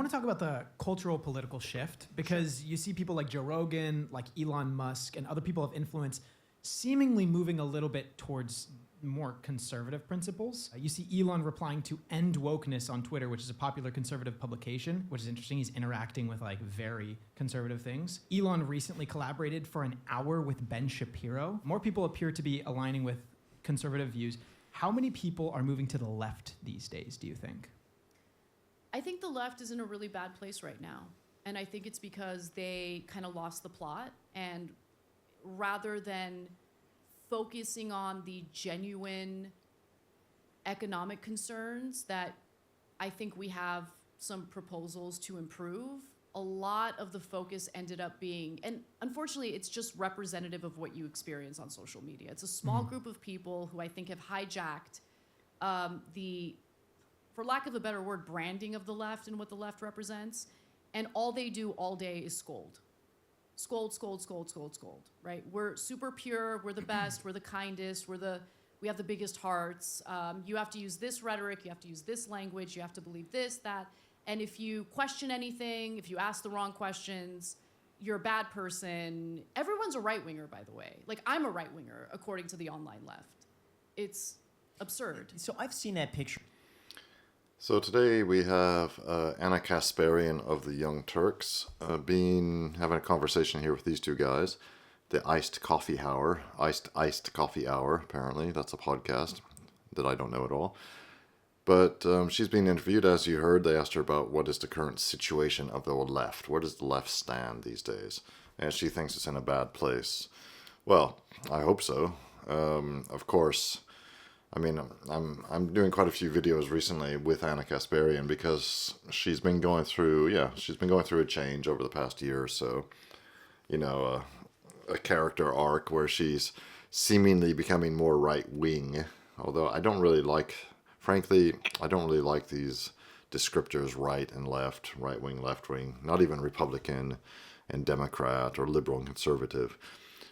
want to talk about the cultural political shift because you see people like Joe Rogan, like Elon Musk, and other people of influence seemingly moving a little bit towards more conservative principles. You see Elon replying to End Wokeness on Twitter, which is a popular conservative publication, which is interesting. He's interacting with like very conservative things. Elon recently collaborated for an hour with Ben Shapiro. More people appear to be aligning with conservative views. How many people are moving to the left these days, do you think? I think the left is in a really bad place right now. And I think it's because they kind of lost the plot. And rather than focusing on the genuine economic concerns that I think we have some proposals to improve, a lot of the focus ended up being, and unfortunately it's just representative of what you experience on social media. It's a small group of people who I think have hijacked the, for lack of a better word, branding of the left and what the left represents. And all they do all day is scold. Scold, scold, scold, scold, scold, right? We're super pure, we're the best, we're the kindest, we have the biggest hearts. You have to use this rhetoric, you have to use this language, you have to believe this, that. And if you question anything, if you ask the wrong questions, you're a bad person. Everyone's a right-winger, by the way. Like, I'm a right-winger, according to the online left. It's absurd. So I've seen that picture. So today we have Anna Kasparian of the Young Turks having a conversation here with these two guys. The Iced Coffee Hour, Iced Coffee Hour, apparently. That's a podcast that I don't know at all. But she's being interviewed, as you heard. They asked her about what is the current situation of the left. Where does the left stand these days? And she thinks it's in a bad place. Well, I hope so. Of course, I mean, I'm doing quite a few videos recently with Anna Kasparian because she's been going through a change over the past year or so. You know, a character arc where she's seemingly becoming more right-wing. Although I don't really like these descriptors right and left, right-wing, left-wing, not even Republican and Democrat or liberal and conservative.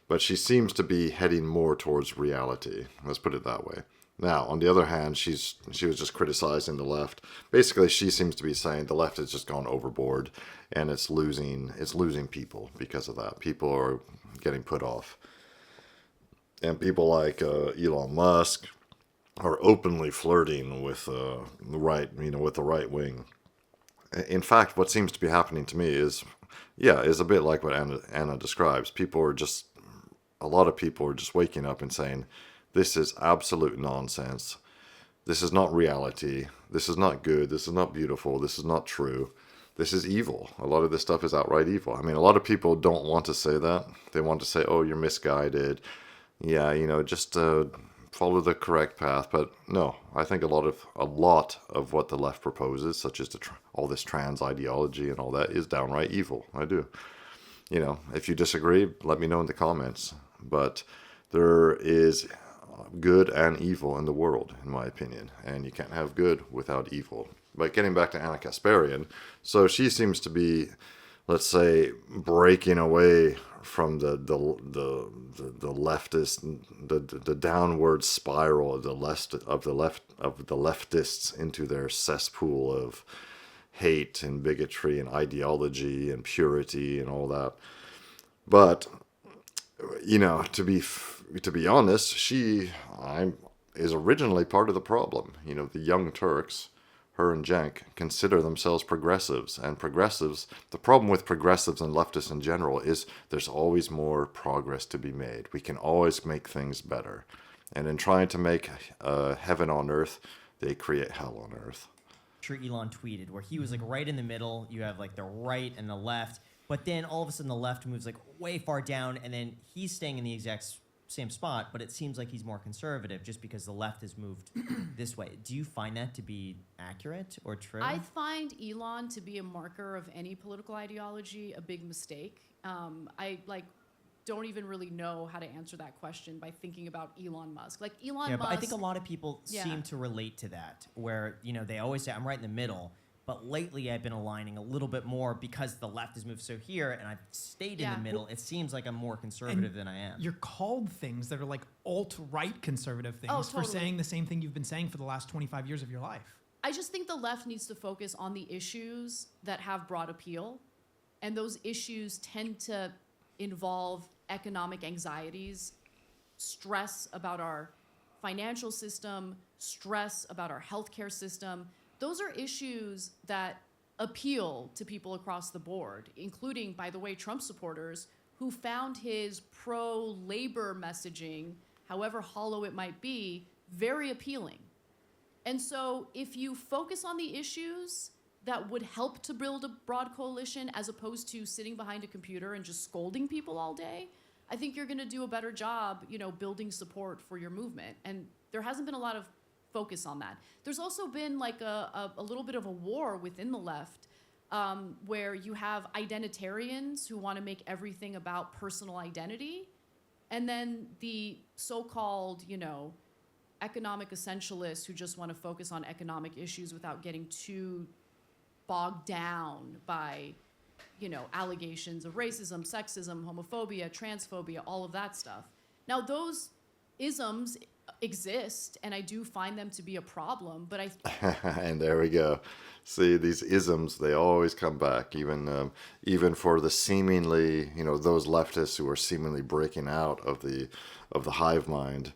But she seems to be heading more towards reality. Let's put it that way. Now, on the other hand, she was just criticizing the left. Basically, she seems to be saying the left has just gone overboard and it's losing people because of that. People are getting put off. And people like Elon Musk are openly flirting with the right wing. In fact, what seems to be happening to me is a bit like what Anna describes. A lot of people are just waking up and saying, this is absolute nonsense. This is not reality. This is not good. This is not beautiful. This is not true. This is evil. A lot of this stuff is outright evil. I mean, a lot of people don't want to say that. They want to say, oh, you're misguided. Yeah, just follow the correct path. But no, I think a lot of what the left proposes, such as all this trans ideology and all that, is downright evil. I do. If you disagree, let me know in the comments. But there is good and evil in the world, in my opinion, and you can't have good without evil. But getting back to Anna Kasparian, so she seems to be, let's say, breaking away from the leftist, the downward spiral of the leftists into their cesspool of hate and bigotry and ideology and purity and all that. But to be honest, she is originally part of the problem. The Young Turks, her and Cenk, consider themselves progressives. And the problem with progressives and leftists in general is there's always more progress to be made. We can always make things better. And in trying to make heaven on earth, they create hell on earth. Sure, Elon tweeted where he was like right in the middle. You have like the right and the left. But then all of a sudden the left moves like way far down, and then he's staying in the exact same spot, but it seems like he's more conservative just because the left has moved this way. Do you find that to be accurate or true? I find Elon to be a marker of any political ideology a big mistake. I don't even really know how to answer that question by thinking about Elon Musk. Like Elon Musk. But I think a lot of people seem to relate to that, where they always say I'm right in the middle. But lately, I've been aligning a little bit more because the left has moved so here, and I've stayed in the middle. It seems like I'm more conservative than I am. You're called things that are like alt-right conservative things for saying the same thing you've been saying for the last 25 years of your life. I just think the left needs to focus on the issues that have broad appeal. And those issues tend to involve economic anxieties, stress about our financial system, stress about our healthcare system. Those are issues that appeal to people across the board, including, by the way, Trump supporters who found his pro-labor messaging, however hollow it might be, very appealing. And so if you focus on the issues that would help to build a broad coalition as opposed to sitting behind a computer and just scolding people all day, I think you're going to do a better job, building support for your movement. And there hasn't been a lot of focus on that. There's also been like a little bit of a war within the left where you have identitarians who want to make everything about personal identity. And then the so-called, economic essentialists who just want to focus on economic issues without getting too bogged down by, allegations of racism, sexism, homophobia, transphobia, all of that stuff. Now, those isms exist, and I do find them to be a problem, but And there we go. See, these isms, they always come back, even for the seemingly, those leftists who are seemingly breaking out of the hive mind.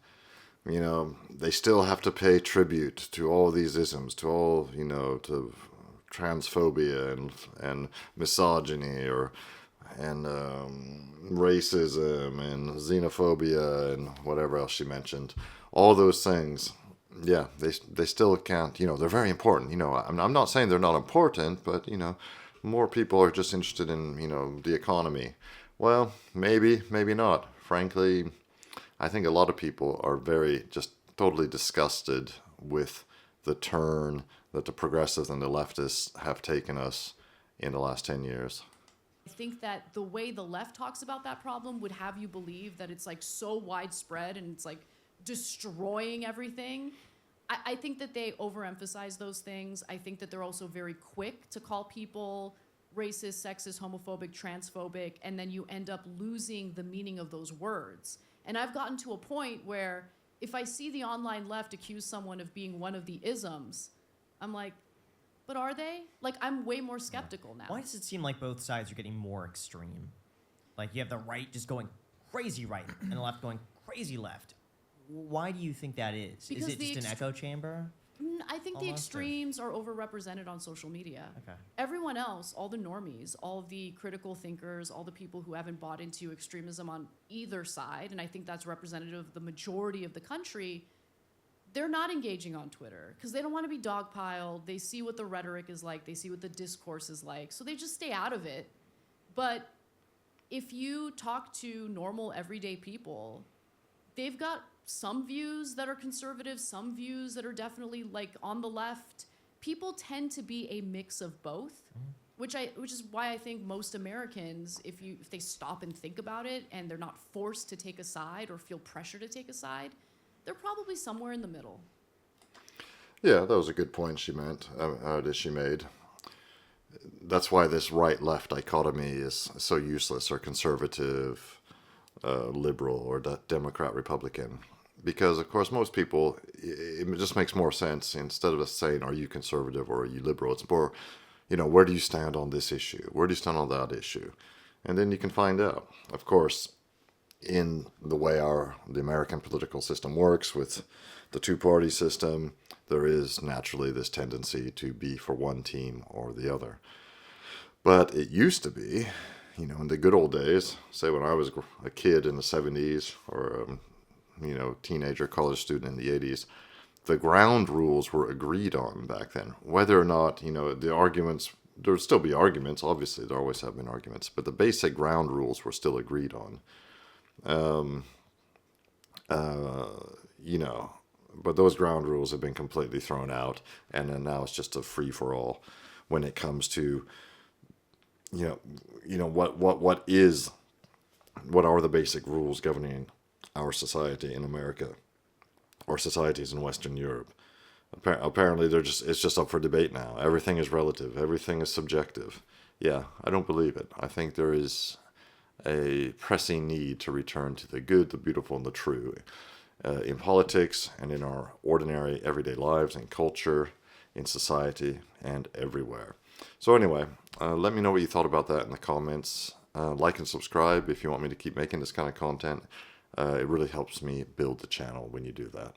They still have to pay tribute to all these isms, to all, to transphobia and misogyny and racism and xenophobia and whatever else she mentioned. All those things, yeah, they still can't, they're very important. I'm not saying they're not important, but, more people are just interested in, the economy. Well, maybe not. Frankly, I think a lot of people are just totally disgusted with the turn that the progressives and the leftists have taken us in the last 10 years. I think that the way the left talks about that problem would have you believe that it's like so widespread and it's like destroying everything. I think that they overemphasize those things. I think that they're also very quick to call people racist, sexist, homophobic, transphobic, and then you end up losing the meaning of those words. And I've gotten to a point where if I see the online left accuse someone of being one of the isms, I'm like, but are they? Like, I'm way more skeptical now. Why does it seem like both sides are getting more extreme? Like, you have the right just going crazy right and the left going crazy left. Why do you think that is? Because is it just an echo chamber? I think the extremes are overrepresented on social media. Okay. Everyone else, all the normies, all the critical thinkers, all the people who haven't bought into extremism on either side, and I think that's representative of the majority of the country, they're not engaging on Twitter because they don't want to be dogpiled. They see what the rhetoric is like. They see what the discourse is like. So they just stay out of it. But if you talk to normal, everyday people, they've got some views that are conservative, some views that are definitely like on the left. People tend to be a mix of both, which is why I think most Americans, if they stop and think about it and they're not forced to take a side or feel pressure to take a side, they're probably somewhere in the middle. Yeah, that was a good point she made. That's why this right-left dichotomy is so useless, or conservative, liberal, or Democrat, Republican. Because, of course, most people, it just makes more sense, instead of us saying, are you conservative or are you liberal? It's more, where do you stand on this issue? Where do you stand on that issue? And then you can find out. Of course, in the way the American political system works with the two-party system, there is naturally this tendency to be for one team or the other. But it used to be, in the good old days, say when I was a kid in the 70s or teenager, college student in the 80s, the ground rules were agreed on back then. Whether or not, the arguments, there would still be arguments, obviously, there always have been arguments, but the basic ground rules were still agreed on. But those ground rules have been completely thrown out, and then now it's just a free-for-all when it comes to, what are the basic rules governing our society in America, or societies in Western Europe. Apparently, it's just up for debate now. Everything is relative. Everything is subjective. Yeah, I don't believe it. I think there is a pressing need to return to the good, the beautiful, and the true in politics and in our ordinary everyday lives and culture, in society and everywhere. So anyway, let me know what you thought about that in the comments. Like and subscribe if you want me to keep making this kind of content. It really helps me build the channel when you do that.